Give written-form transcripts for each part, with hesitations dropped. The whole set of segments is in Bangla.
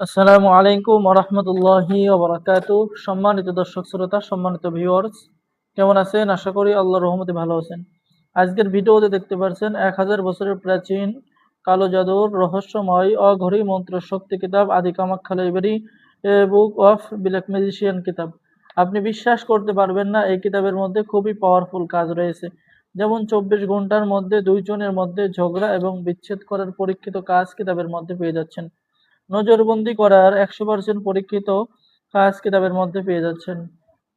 আসসালামু আলাইকুম ওয়া রাহমাতুল্লাহি ওয়া বারাকাতুহু। সম্মানিত দর্শক শ্রোতা, সম্মানিত ভিউয়ার্স, কেমন আছেন? আশা করি আল্লাহর রহমতে ভালো আছেন। আজকের ভিডিওতে দেখতে পাচ্ছেন 1000 বছরের প্রাচীন কালো জাদুর রহস্যময় অঘরী মন্ত্র শক্তি কিতাব আদি Kamakhya library A book of black magician কিতাব। আপনি বিশ্বাস করতে পারবেন না, এই কিতাবের মধ্যে খুবই পাওয়ারফুল কাজ রয়েছে। যেমন 24 ঘন্টার মধ্যে 2 জনের মধ্যে ঝগড়া এবং বিচ্ছেদ করার পরীক্ষিত কাজ কিতাবের মধ্যে পেয়ে যাচ্ছেন। নজরবন্দি করার 100% পরীক্ষিত কাজ কিতাবের মধ্যে পেয়ে যাচ্ছেন।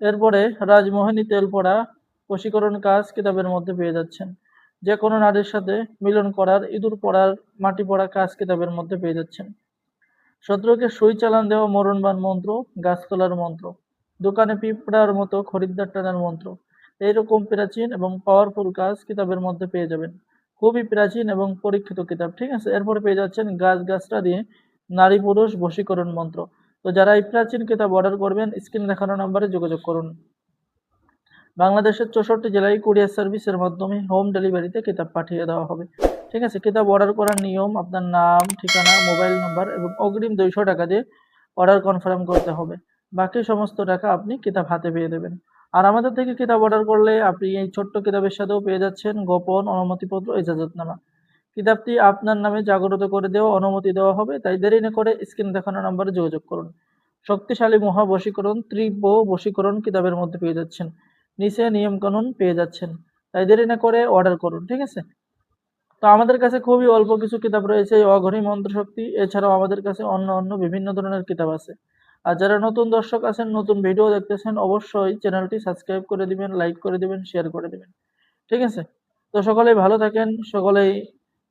এরপরে রাজমোহিনী তেল পড়া বশীকরণ কাজ কিতাবের মধ্যে পেয়ে যাচ্ছেন। যে কোনো নারীর সাথে মিলন করার, ইঁদুর পড়ার, মাটি পড়া কাজ কিতাবের মধ্যে পেয়ে যাচ্ছেন। শত্রুকে সুই চালান দেওয়া মরণবান মন্ত্র, গাছ তোলার মন্ত্র, দোকানে পিঁপড়ার মতো খরিদ্দার টানার মন্ত্র, এইরকম প্রাচীন এবং পাওয়ারফুল কাজ কিতাবের মধ্যে পেয়ে যাবেন। খুবই প্রাচীন এবং পরীক্ষিত কিতাব, ঠিক আছে। এরপরে পেয়ে যাচ্ছেন গাছটা দিয়ে নারী পুরুষ বশীকরণ মন্ত্র। তো যারা এই প্রাচীন কিতাব অর্ডার করবেন, স্ক্রিনে দেখানো নম্বরে যোগাযোগ করুন। বাংলাদেশের 64 জেলায় কুরিয়ার সার্ভিসের মাধ্যমে হোম ডেলিভারিতে কিতাব পাঠিয়ে দেওয়া হবে। ঠিক আছে, কিতাব অর্ডার করার নিয়ম: আপনার নাম, ঠিকানা, মোবাইল নাম্বার এবং অগ্রিম 200 টাকা দিয়ে অর্ডার কনফার্ম করতে হবে। বাকি সমস্ত টাকা আপনি কিতাব হাতে পেয়ে দেবেন। আর আমাদের থেকে কিতাব অর্ডার করলে আপনি এই ছোট্ট কিতাবের সাথেও পেয়ে যাচ্ছেন গোপন অনুমতিপত্র, ইজাজতনামা। কিতাবটি আপনার নামে জাগ্রত করে দেওয়া অনুমতি দেওয়া হবে, তাই দেরি না করে স্ক্রিনে দেখানো নম্বরে যোগাযোগ করুন। শক্তিশালী মহা বশীকরণ, তীব্র বশীকরণ কিতাবের মধ্যে পেয়ে যাচ্ছেন। নিচে নিয়ম কানুন পেয়ে যাচ্ছেন, তাই দেরি না করে অর্ডার করুন, ঠিক আছে। তো আমাদের কাছে খুবই অল্প কিছু কিতাব রয়েছে এই অঘরী মন্ত্র শক্তি, এছাড়াও আমাদের কাছে অন্য অন্য বিভিন্ন ধরনের কিতাব আছে। আর যারা নতুন দর্শক আছেন, নতুন ভিডিও দেখতেছেন, অবশ্যই চ্যানেলটি সাবস্ক্রাইব করে দিবেন, লাইক করে দিবেন, শেয়ার করে দিবেন, ঠিক আছে। তো সকলেই ভালো থাকেন, সকলেই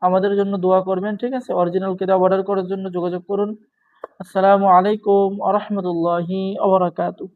আমাদের জন্য দোয়া করবেন, ঠিক আছে। অরিজিনাল কিতাব অর্ডার করার জন্য যোগাযোগ করুন। আসসালামু আলাইকুম ওয়া রাহমাতুল্লাহি ওয়া বারাকাতুহু।